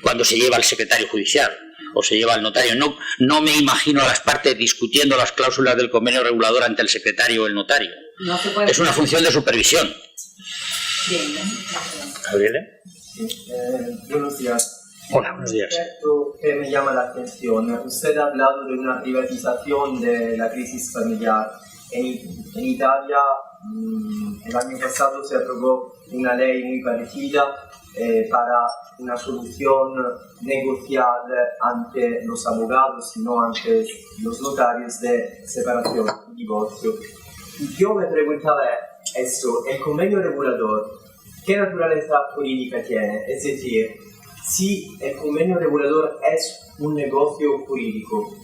cuando se lleva al secretario judicial o se lleva al notario. No me imagino a las partes discutiendo las cláusulas del convenio regulador ante el secretario o el notario. No se puede. Es una función de supervisión. Bien, ¿Gabriela? Buenos días. Hola, buenos días. Esto que me llama la atención. Usted ha hablado de una privatización de la crisis familiar. En Italia, el año pasado se aprobó una ley muy parecida para una solución negociable ante los abogados y no ante los notarios de separación y divorcio. Yo me preguntaba esto, el convenio regulador, ¿qué naturaleza jurídica tiene? Es decir, si el convenio regulador es un negocio jurídico,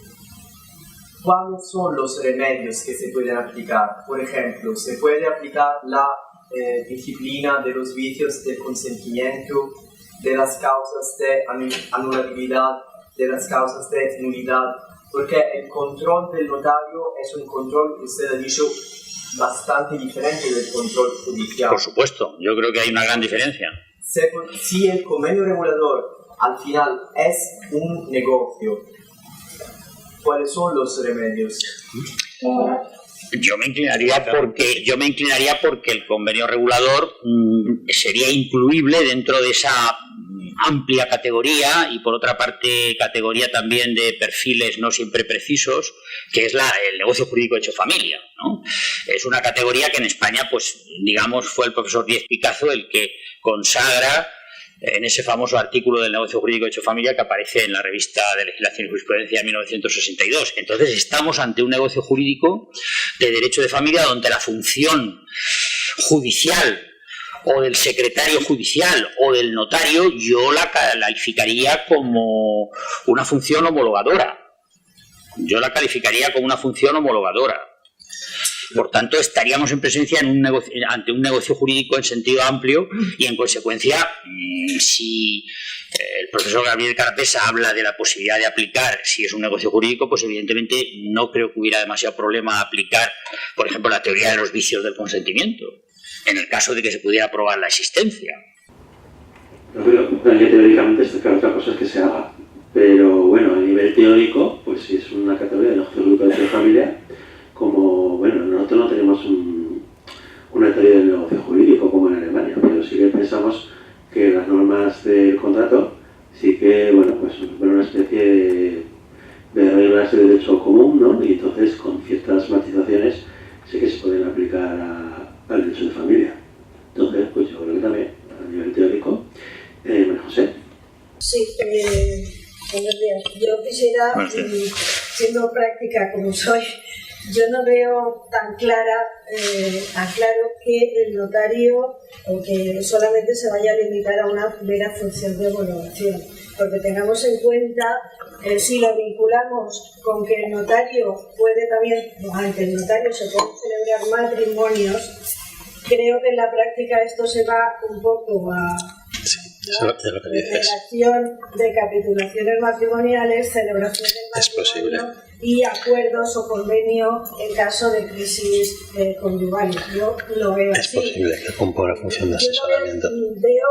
¿cuáles son los remedios que se pueden aplicar? Por ejemplo, ¿se puede aplicar la disciplina de los vicios del consentimiento, de las causas de anulabilidad, de las causas de nulidad? Porque el control del notario es un control, que usted ha dicho, bastante diferente del control judicial. Por supuesto, yo creo que hay una gran diferencia. Si el convenio regulador al final es un negocio, ¿cuáles son los remedios? Yo me inclinaría porque el convenio regulador sería incluible dentro de esa amplia categoría, y por otra parte categoría también de perfiles no siempre precisos, que es el negocio jurídico hecho familia, ¿no? Es una categoría que en España, pues digamos, fue el profesor Díez Picazo el que consagra en ese famoso artículo del negocio jurídico hecho familia que aparece en la revista de Legislación y Jurisprudencia de 1962. Entonces estamos ante un negocio jurídico de derecho de familia donde la función judicial o del secretario judicial o del notario yo la calificaría como una función homologadora. Por tanto, estaríamos en presencia ante un negocio jurídico en sentido amplio, y en consecuencia, si el profesor Gabriel Carapesa habla de la posibilidad de aplicar, si es un negocio jurídico, pues evidentemente no creo que hubiera demasiado problema aplicar, por ejemplo, la teoría de los vicios del consentimiento, en el caso de que se pudiera probar la existencia. No, pero que teóricamente está claro, otra cosa es que se haga. Pero bueno, a nivel teórico, pues si es una categoría de negocio jurídico de familia, como, bueno, nosotros no tenemos una teoría del negocio jurídico como en Alemania, pero sí que pensamos que las normas del contrato sí que, bueno, pues son una especie de reglas de derecho común, ¿no? Y entonces con ciertas matizaciones al derecho de familia. Entonces, pues yo creo que también, a nivel teórico, María José. Sí, buenos días. Yo quisiera, siendo práctica como soy, yo no veo tan claro que el notario o que solamente se vaya a limitar a una mera función de homologación. Porque tengamos en cuenta, si lo vinculamos con que el notario puede también, ante el notario se pueden celebrar matrimonios, creo que en la práctica esto se va un poco a celebración de capitulaciones matrimoniales, celebraciones matrimoniales y acuerdos o convenios en caso de crisis conyugal. Yo lo veo así. Es posible que cumpla una función de asesoramiento. Veo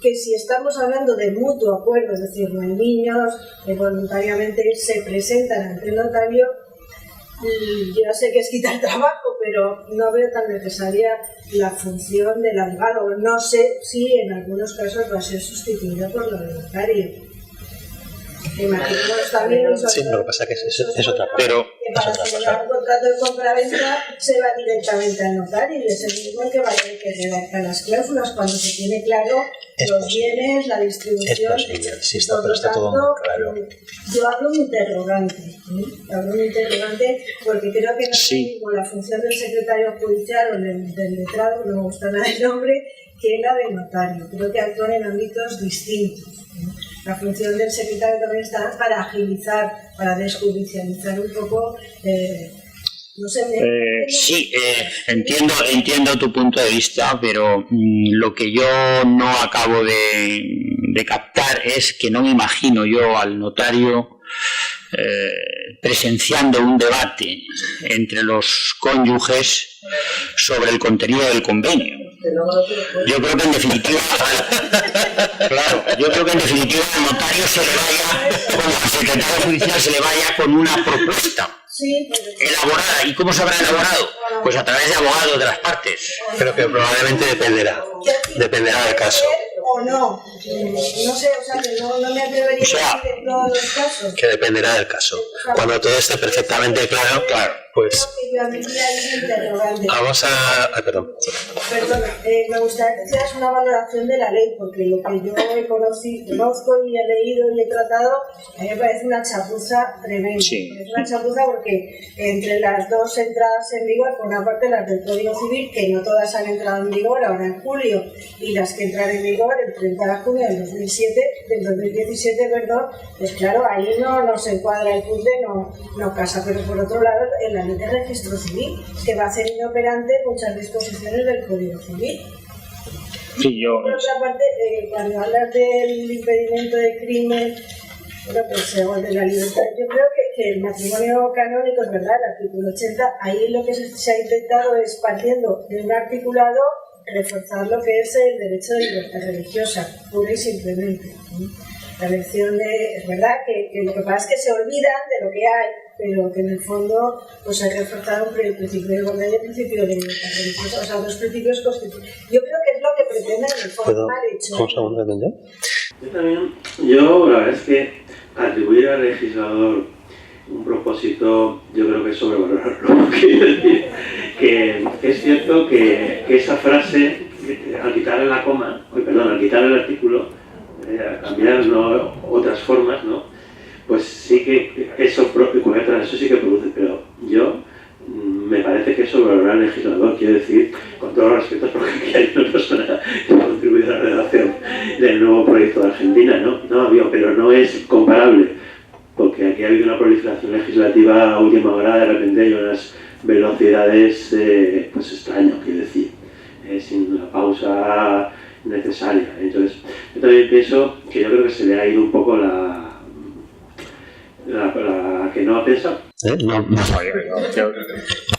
que si estamos hablando de mutuo acuerdo, es decir, no hay niños que voluntariamente se presentan ante el notario, yo sé que es quitar trabajo, pero no veo tan necesaria la función del abogado. No sé si en algunos casos va a ser sustituida por la del notario. Imaginemos también sí, lo que pasa es que es otra cosa. Pero para celebrar un contrato de compra-venta se va directamente al notario y es el mismo que va a tener que redactar las cláusulas cuando se tiene claro los bienes, la distribución. Es posible, sí, está todo muy claro. Yo hablo un interrogante, porque creo que no es mismo la función del secretario judicial o del letrado, no me gusta nada el nombre, que la del notario. Creo que actúan en ámbitos distintos. La función del secretario también está para agilizar, para desjudicializar un poco. No sé, sí, entiendo tu punto de vista, pero lo que yo no acabo de captar es que no me imagino yo al notario presenciando un debate entre los cónyuges sobre el contenido del convenio. Yo creo que en definitiva el notario se le vaya, con el secretario judicial se le vaya con una propuesta elaborada. ¿Y cómo se habrá elaborado? Pues a través de abogados de las partes. Creo que probablemente dependerá del caso. O no sé, o sea, que no me atrevería a decir en todos los casos. Que dependerá del caso. Cuando todo esté perfectamente claro, pues vamos a... Perdón, me gustaría que hicieras una valoración de la ley, porque lo que yo conozco y he leído y he tratado, a mí me parece una chapuza tremenda. Sí. Es una chapuza porque entre las dos entradas en vigor, por una parte las del Código Civil, que no todas han entrado en vigor ahora en julio, y las que entran en vigor el 30 de junio del 2017, pues claro, ahí no se encuadra el puzzle, no casa. Pero por otro lado, en la ley de registro civil, que va a ser inoperante muchas disposiciones del Código Civil. Sí, por otra parte, cuando hablas del impedimento de crimen, pues de la libertad, yo creo que el matrimonio canónico es verdad, el artículo 80, ahí lo que se ha intentado es, partiendo de un articulado, reforzar lo que es el derecho de libertad religiosa, pura y simplemente. La elección es verdad que lo que pasa es que se olvidan de lo que hay, pero que en el fondo pues hay que reforzar el principio de igualdad y el principio de libertad religiosa, o sea, dos principios constitucionales. Yo creo que es lo que pretenden en el fondo mal hecho. ¿Un segundo, entender? Yo la verdad es que atribuir al legislador un propósito, yo creo que es sobrevalorarlo. Quiero decir que es cierto que esa frase, al quitarle la coma, al quitarle el artículo, cambiar otras formas, ¿no? Pues sí que eso sí que produce, pero yo me parece que es sobrevalorar al legislador, quiero decir, con todos los respetos, porque aquí hay una persona que ha contribuido a la redacción del nuevo proyecto de Argentina, ¿no? Pero no es comparable, porque aquí ha habido una proliferación legislativa a última hora, de repente hay unas velocidades pues extrañas, quiero decir, sin una pausa necesaria. Entonces, yo también pienso que yo creo que se le ha ido un poco la que no ha pensado.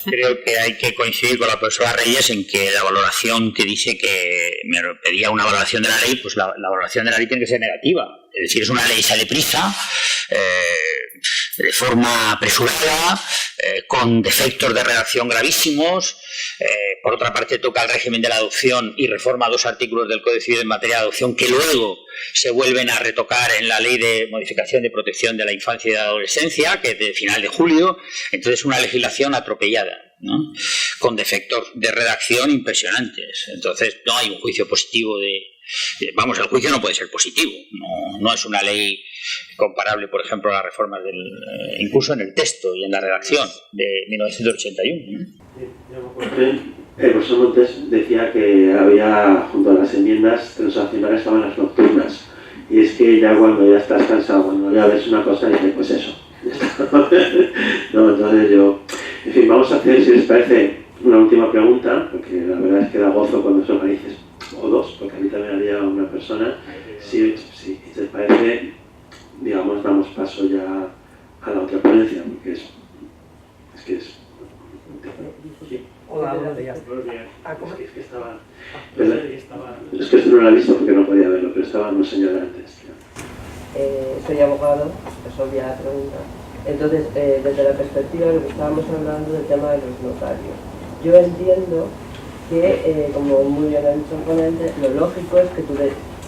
Creo que hay que coincidir con la profesora Reyes en que la valoración que dice que me pedía una valoración de la ley, pues la valoración de la ley tiene que ser negativa. Es decir, es una ley sale prisa, de forma apresurada, con defectos de redacción gravísimos. Por otra parte, toca el régimen de la adopción y reforma 2 artículos del Código Civil en materia de adopción que luego se vuelven a retocar en la Ley de Modificación de Protección de la Infancia y de la Adolescencia, que es de final de julio. Entonces, una legislación atropellada. ¿no? Con defectos de redacción impresionantes. Entonces no hay un juicio positivo vamos, el juicio no puede ser positivo, no es una ley comparable, por ejemplo, a las reformas incluso en el texto y en la redacción de 1981. El profesor Montes decía que había, junto a las enmiendas transaccionales, estaban las nocturnas, y es que ya cuando ya estás cansado, cuando ya ves una cosa, dices, pues eso. No, entonces yo, en fin, vamos a hacer, si les parece, una última pregunta, porque la verdad es que da gozo cuando se organices, o dos, porque a mí también había una persona. Si les parece, digamos, damos paso ya a la otra ponencia, porque es que es... Hola, buenos días. Es que estaba... Es que esto no lo he visto porque no podía verlo, pero estaba un señor antes. Soy abogado, es obvia la pregunta. Entonces, desde la perspectiva de lo que estábamos hablando del tema de los notarios, yo entiendo que, como muy bien ha dicho el ponente, lo lógico es que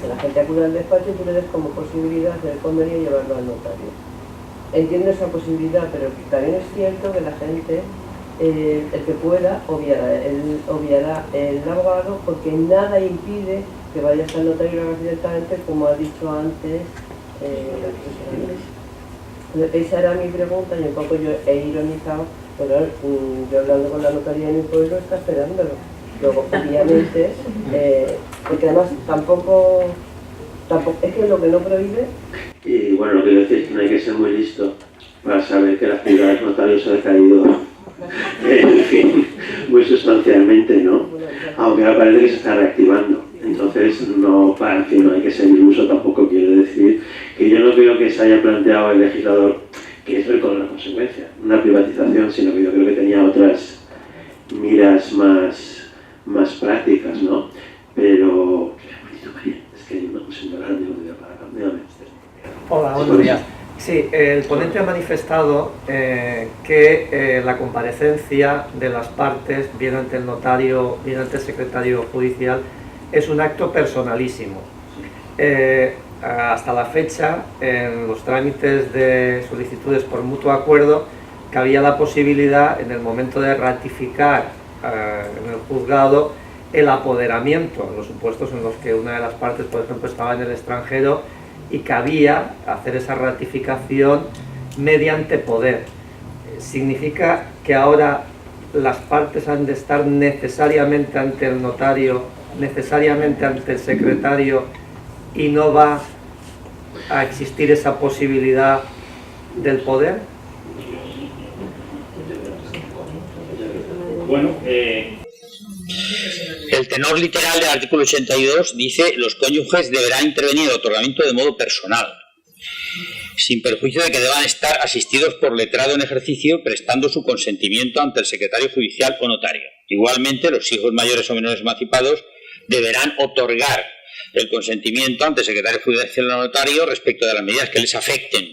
la gente acude al despacho y tú le des como posibilidad hacer el convenio y llevarlo al notario. Entiendo esa posibilidad, pero también es cierto que la gente, el que pueda, obviará el abogado, porque nada impide que vayas al notario y lo hagas directamente, como ha dicho antes. Esa era mi pregunta y un poco yo he ironizado, pero yo hablando con la notaría de mi pueblo está esperándolo. Luego, obviamente, porque además tampoco es que lo que no prohíbe. Y bueno, lo que quiero decir es que no hay que ser muy listo para saber que la figura de los notarios ha decaído, en fin, muy sustancialmente, ¿no? Aunque ahora parece que se está reactivando. Entonces, no hay que ser iluso, tampoco quiero decir que yo no creo que se haya planteado el legislador que es con la consecuencia, una privatización, sino que yo creo que tenía otras miras más prácticas, ¿no? Pero, es que no sé si Hola, buenos días. Sí, el ponente ha manifestado que la comparecencia de las partes, bien ante el notario, bien ante el secretario judicial, es un acto personalísimo. Hasta la fecha, en los trámites de solicitudes por mutuo acuerdo, cabía la posibilidad, en el momento de ratificar en el juzgado, el apoderamiento, en los supuestos en los que una de las partes, por ejemplo, estaba en el extranjero, y cabía hacer esa ratificación mediante poder. Significa que ahora las partes han de estar necesariamente ante el notario, necesariamente ante el secretario, y no va a existir esa posibilidad del poder. Bueno, el tenor literal del artículo 82 dice: los cónyuges deberán intervenir en el otorgamiento de modo personal, sin perjuicio de que deban estar asistidos por letrado en ejercicio, prestando su consentimiento ante el secretario judicial o notario. Igualmente, los hijos mayores o menores emancipados deberán otorgar el consentimiento ante el secretario judicial o notario respecto de las medidas que les afecten.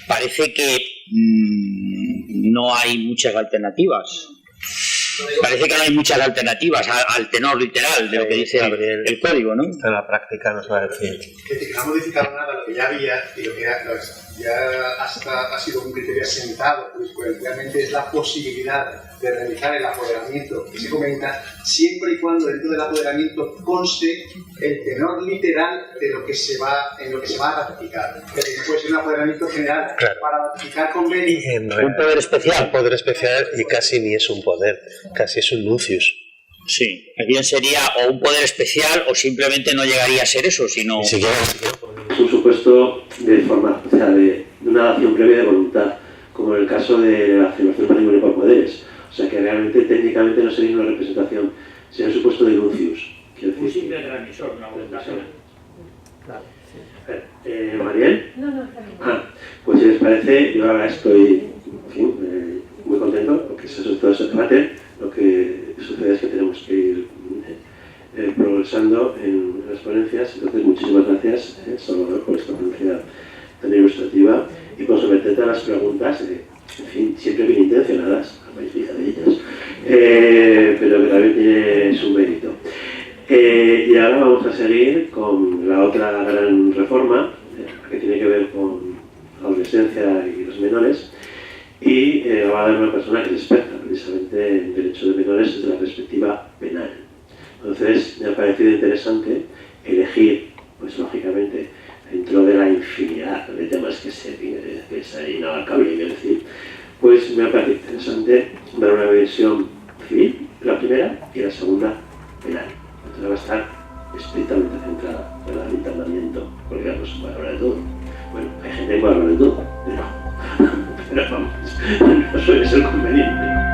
Parece que no hay muchas alternativas. Parece que no hay muchas alternativas al tenor literal de lo que dice el código, ¿no? Esto en la práctica nos va a decir. Que no ha modificado nada lo que ya había y lo que ya ha sido un criterio asentado, pues realmente es la posibilidad de realizar el apoderamiento que se comenta, siempre y cuando dentro del apoderamiento conste el tenor literal de lo que se va a ratificar. Que puede ser un apoderamiento general, claro, para ratificar convenios. Un poder especial. Un poder especial, y casi ni es un poder, casi es un nuncius. Sí, bien sería o un poder especial o simplemente no llegaría a ser eso, sino... Es un supuesto de forma, o sea, de una acción previa de voluntad, como en el caso de la afirmación para libre por poderes. O sea que realmente, técnicamente, no sería una representación, sería un supuesto de nuncius. Un simple transmisor, una voluntad. Claro, sí. ¿Mariel? No, está bien. Pues si les parece, yo ahora estoy, en fin, muy contento, porque todo ese debate, lo que sucede es que tenemos que ir progresando en las ponencias. Entonces, muchísimas gracias, Salvador, por esta ponencia tan ilustrativa y por someterte a las preguntas, en fin, siempre bien intencionadas, la mayoría de ellas, pero que también tiene su mérito. Y ahora vamos a seguir con la otra gran reforma, que tiene que ver con la adolescencia y los menores, y va a dar una persona que es experta precisamente en derecho de menores desde la perspectiva penal. Entonces me ha parecido interesante elegir, pues lógicamente, dentro de la infinidad de temas que es inabarcable, hay que decir, pues me ha parecido interesante dar una versión civil, la primera, y la segunda penal. Entonces va a estar estrictamente centrada en el internamiento, porque no se puede hablar de todo. Bueno, hay gente que puede hablar de todo, pero vamos, no suele ser conveniente.